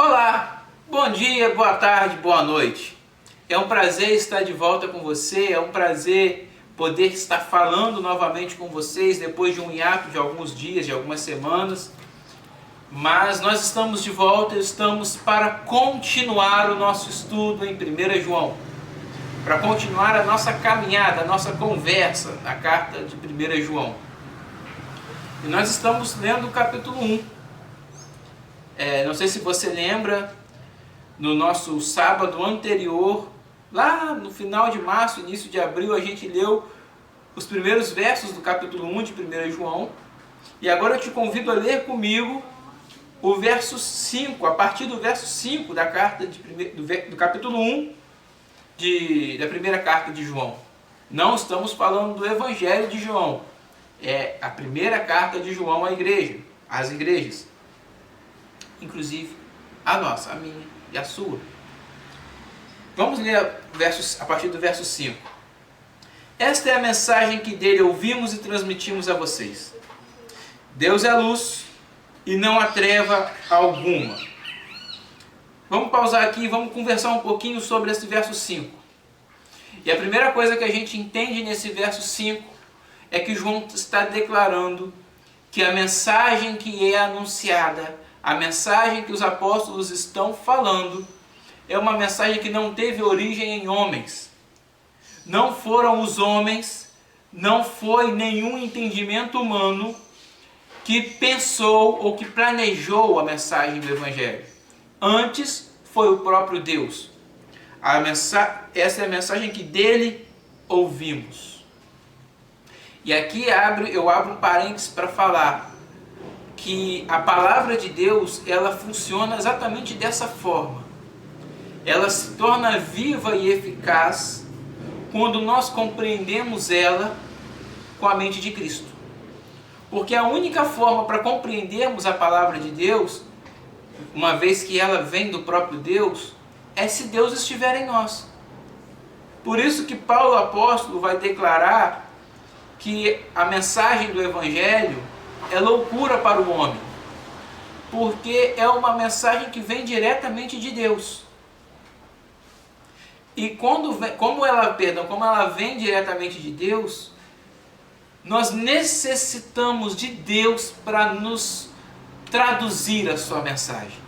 Olá, bom dia, boa tarde, boa noite. É um prazer estar de volta com você, é um prazer poder estar falando novamente com vocês depois de um hiato de alguns dias, de algumas semanas. Mas nós estamos de volta, estamos para continuar o nosso estudo em 1 João. Para continuar a nossa caminhada, a nossa conversa na carta de 1 João. E nós estamos lendo o capítulo 1. Não sei se você lembra, no nosso sábado anterior, lá no final de março, início de abril, a gente leu os primeiros versos do capítulo 1 de 1 João. E agora eu te convido a ler comigo o verso 5, a partir do verso 5 da carta do capítulo 1 da primeira carta de João. Não estamos falando do Evangelho de João, é a primeira carta de João à igreja, às igrejas. Inclusive a nossa, a minha e a sua. Vamos ler a partir do verso 5. Esta é a mensagem que dele ouvimos e transmitimos a vocês. Deus é luz e não há treva alguma. Vamos pausar aqui e vamos conversar um pouquinho sobre esse verso 5. E a primeira coisa que a gente entende nesse verso 5 é que João está declarando que a mensagem que é anunciada, a mensagem que os apóstolos estão falando, é uma mensagem que não teve origem em homens. Não foram os homens, não foi nenhum entendimento humano que pensou ou que planejou a mensagem do Evangelho. Antes foi o próprio Deus. Essa é a mensagem que dele ouvimos. E aqui eu abro um parênteses para falar que a palavra de Deus, ela funciona exatamente dessa forma. Ela se torna viva e eficaz quando nós compreendemos ela com a mente de Cristo. Porque a única forma para compreendermos a palavra de Deus, uma vez que ela vem do próprio Deus, é se Deus estiver em nós. Por isso que Paulo apóstolo vai declarar que a mensagem do Evangelho é loucura para o homem, porque é uma mensagem que vem diretamente de Deus. E como ela vem diretamente de Deus, nós necessitamos de Deus para nos traduzir a sua mensagem.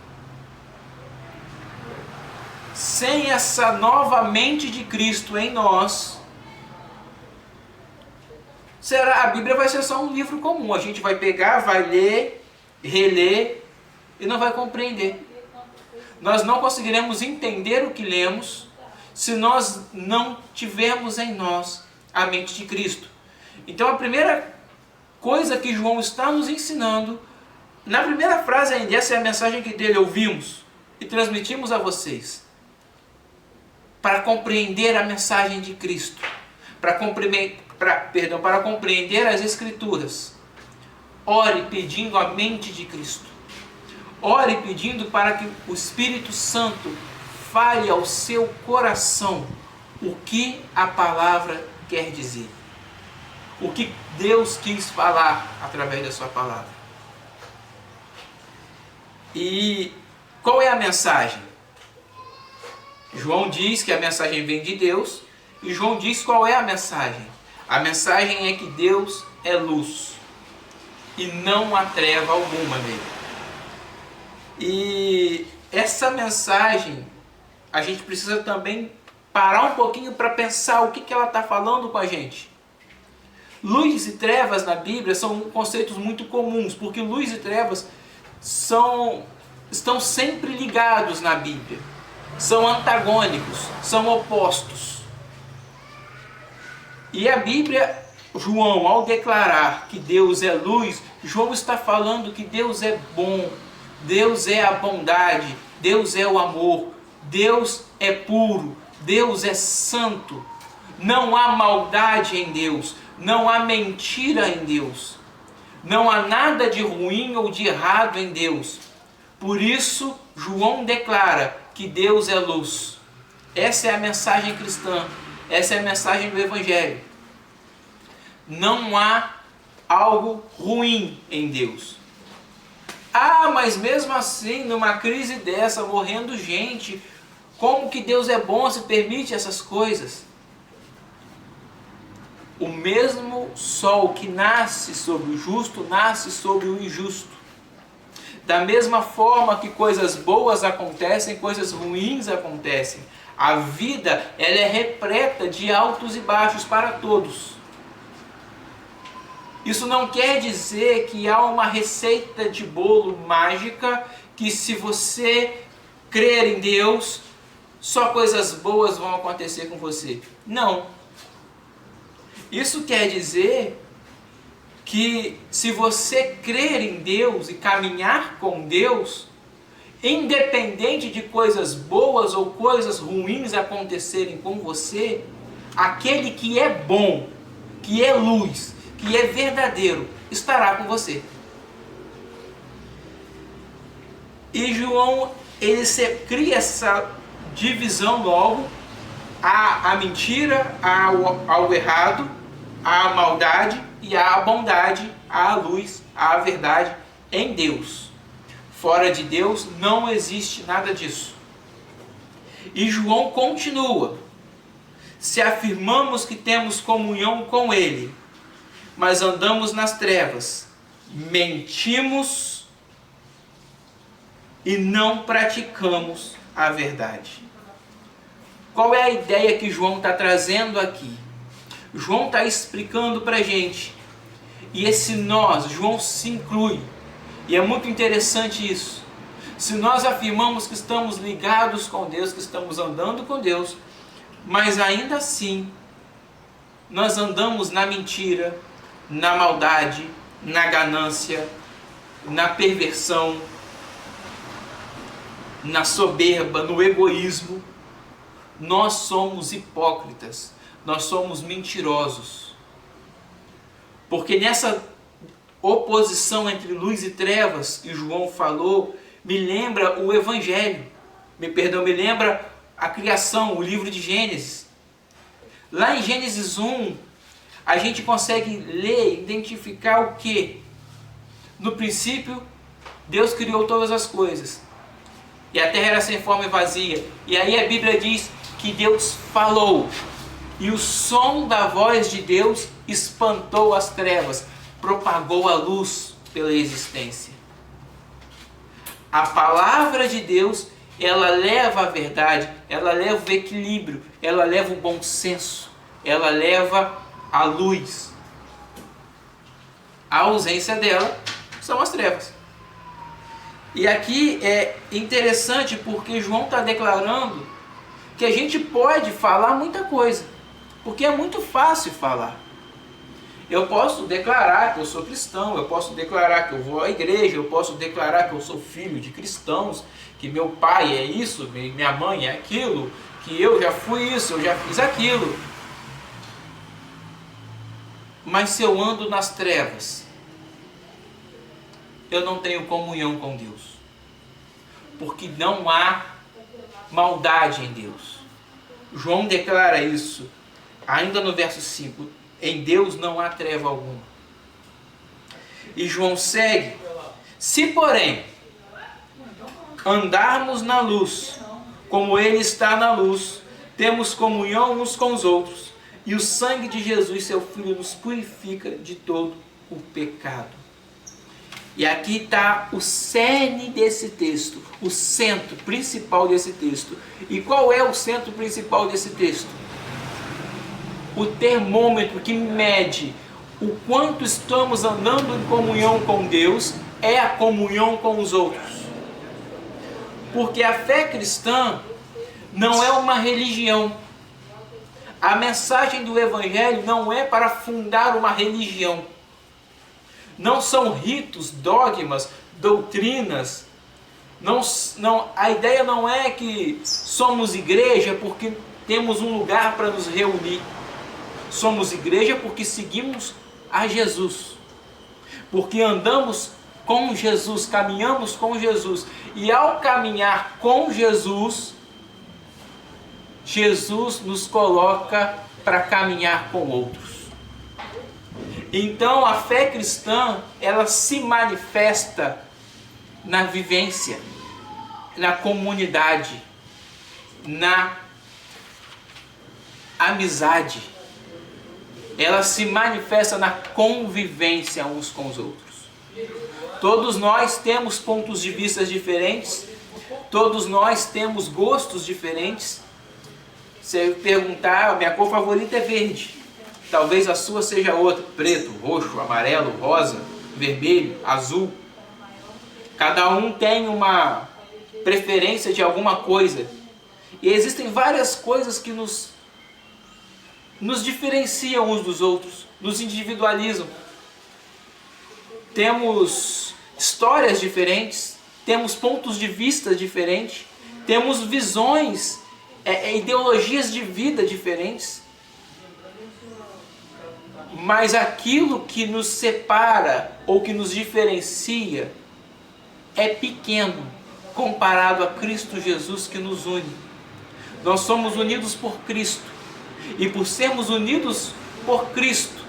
Sem essa nova mente de Cristo em nós, a Bíblia vai ser só um livro comum. A gente vai pegar, vai ler, reler e não vai compreender. Nós não conseguiremos entender o que lemos se nós não tivermos em nós a mente de Cristo. Então a primeira coisa que João está nos ensinando, na primeira frase ainda, essa é a mensagem que dele ouvimos e transmitimos a vocês. Para compreender a mensagem de Cristo, para compreender as Escrituras, ore pedindo a mente de Cristo. Ore pedindo para que o Espírito Santo fale ao seu coração o que a palavra quer dizer. O que Deus quis falar através da sua palavra. E qual é a mensagem? João diz que a mensagem vem de Deus, e João diz qual é a mensagem. A mensagem é que Deus é luz, e não há treva alguma nele. E essa mensagem, a gente precisa também parar um pouquinho para pensar o que ela está falando com a gente. Luz e trevas na Bíblia são conceitos muito comuns, porque luz e trevas estão sempre ligados na Bíblia. São antagônicos, são opostos. E a Bíblia, João, ao declarar que Deus é luz, João está falando que Deus é bom, Deus é a bondade, Deus é o amor, Deus é puro, Deus é santo. Não há maldade em Deus, não há mentira em Deus, não há nada de ruim ou de errado em Deus. Por isso, João declara que Deus é luz. Essa é a mensagem cristã, essa é a mensagem do Evangelho. Não há algo ruim em Deus. Ah, mas mesmo assim, numa crise dessa, morrendo gente, como que Deus é bom se permite essas coisas? O mesmo sol que nasce sobre o justo, nasce sobre o injusto. Da mesma forma que coisas boas acontecem, coisas ruins acontecem. A vida, ela é repleta de altos e baixos para todos. Isso não quer dizer que há uma receita de bolo mágica que, se você crer em Deus, só coisas boas vão acontecer com você. Não. Isso quer dizer que, se você crer em Deus e caminhar com Deus, independente de coisas boas ou coisas ruins acontecerem com você, aquele que é bom, que é luz, que é verdadeiro, estará com você. E João, ele cria essa divisão logo: a mentira, ao errado, a maldade e a bondade, a luz, a verdade em Deus. Fora de Deus não existe nada disso. E João continua: se afirmamos que temos comunhão com Ele, mas andamos nas trevas, mentimos e não praticamos a verdade. Qual é a ideia que João está trazendo aqui? João está explicando para a gente. E esse nós, João se inclui. E é muito interessante isso. Se nós afirmamos que estamos ligados com Deus, que estamos andando com Deus, mas ainda assim nós andamos na mentira, na maldade, na ganância, na perversão, na soberba, no egoísmo, nós somos hipócritas, nós somos mentirosos. Porque nessa oposição entre luz e trevas que João falou, me lembra o Evangelho, me lembra a criação, o livro de Gênesis. Lá em Gênesis 1, a gente consegue ler, identificar o quê? No princípio, Deus criou todas as coisas. E a terra era sem forma e vazia. E aí a Bíblia diz que Deus falou. E o som da voz de Deus espantou as trevas, propagou a luz pela existência. A palavra de Deus, ela leva a verdade, ela leva o equilíbrio, ela leva o bom senso, ela leva a luz. A ausência dela são as trevas. E aqui é interessante porque João está declarando que a gente pode falar muita coisa, porque é muito fácil falar. Eu posso declarar que eu sou cristão, eu posso declarar que eu vou à igreja, eu posso declarar que eu sou filho de cristãos, que meu pai é isso, minha mãe é aquilo, que eu já fui isso, eu já fiz aquilo. Mas se eu ando nas trevas, eu não tenho comunhão com Deus. Porque não há maldade em Deus. João declara isso ainda no verso 5. Em Deus não há treva alguma. E João segue: se porém andarmos na luz, como Ele está na luz, temos comunhão uns com os outros, e o sangue de Jesus, seu Filho, nos purifica de todo o pecado. E aqui está o cerne desse texto, o centro principal desse texto. E qual é o centro principal desse texto? O termômetro que mede o quanto estamos andando em comunhão com Deus é a comunhão com os outros. Porque a fé cristã não é uma religião. A mensagem do Evangelho não é para fundar uma religião. Não são ritos, dogmas, doutrinas. A ideia não é que somos igreja porque temos um lugar para nos reunir. Somos igreja porque seguimos a Jesus. Porque andamos com Jesus, caminhamos com Jesus. E ao caminhar com Jesus, Jesus nos coloca para caminhar com outros. Então a fé cristã, ela se manifesta na vivência, na comunidade, na amizade. Ela se manifesta na convivência uns com os outros. Todos nós temos pontos de vista diferentes, todos nós temos gostos diferentes. Se eu perguntar, a minha cor favorita é verde, talvez a sua seja outra, preto, roxo, amarelo, rosa, vermelho, azul. Cada um tem uma preferência de alguma coisa. E existem várias coisas que nos diferenciam uns dos outros, nos individualizam. Temos histórias diferentes, temos pontos de vista diferentes, temos visões, ideologias de vida diferentes. Mas aquilo que nos separa ou que nos diferencia é pequeno comparado a Cristo Jesus que nos une. Nós somos unidos por Cristo. E por sermos unidos por Cristo,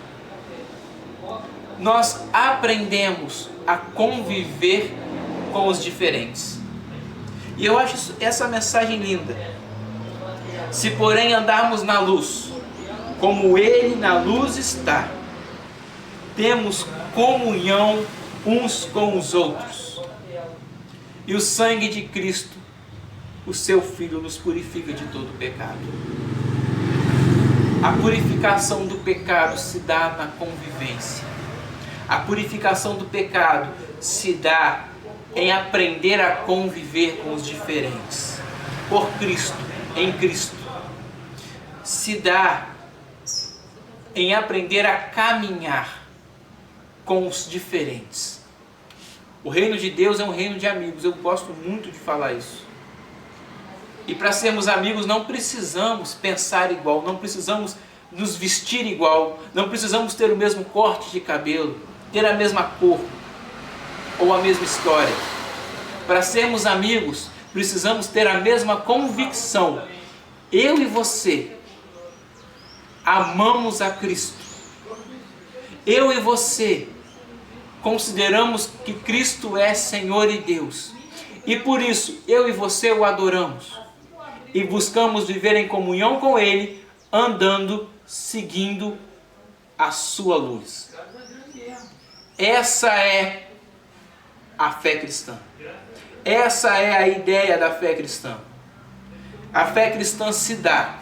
nós aprendemos a conviver com os diferentes. E eu acho essa mensagem linda. Se porém andarmos na luz, como Ele na luz está, temos comunhão uns com os outros. E o sangue de Cristo, o seu Filho, nos purifica de todo pecado. A purificação do pecado se dá na convivência. A purificação do pecado se dá em aprender a conviver com os diferentes. Por Cristo, em Cristo. Se dá em aprender a caminhar com os diferentes. O reino de Deus é um reino de amigos. Eu gosto muito de falar isso. E para sermos amigos não precisamos pensar igual, não precisamos nos vestir igual, não precisamos ter o mesmo corte de cabelo, ter a mesma cor ou a mesma história. Para sermos amigos, precisamos ter a mesma convicção. Eu e você amamos a Cristo. Eu e você consideramos que Cristo é Senhor e Deus. E por isso, eu e você o adoramos. E buscamos viver em comunhão com Ele, andando, seguindo a sua luz. Essa é a fé cristã. Essa é a ideia da fé cristã. A fé cristã se dá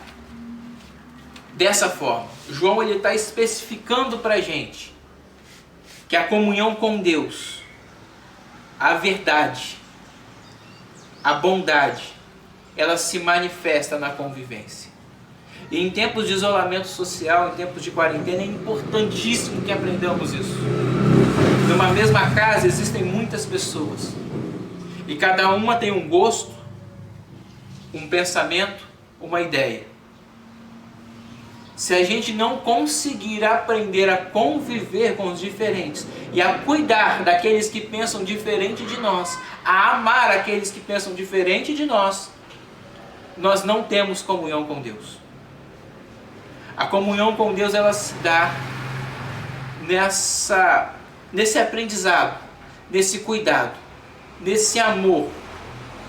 dessa forma. João está especificando para a gente que a comunhão com Deus, a verdade, a bondade, ela se manifesta na convivência. E em tempos de isolamento social, em tempos de quarentena, é importantíssimo que aprendamos isso. Numa mesma casa existem muitas pessoas. E cada uma tem um gosto, um pensamento, uma ideia. Se a gente não conseguir aprender a conviver com os diferentes e a cuidar daqueles que pensam diferente de nós, a amar aqueles que pensam diferente de nós, nós não temos comunhão com Deus. A comunhão com Deus, ela se dá nesse aprendizado, nesse cuidado, nesse amor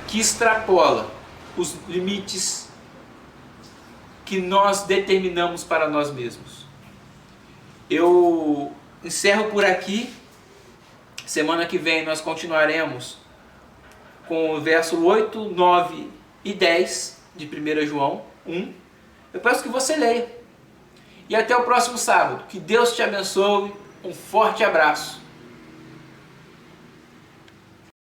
que extrapola os limites que nós determinamos para nós mesmos. Eu encerro por aqui. Semana que vem nós continuaremos com o verso 8, 9 e 10 de 1 João 1. Eu peço que você leia. E até o próximo sábado. Que Deus te abençoe. Um forte abraço.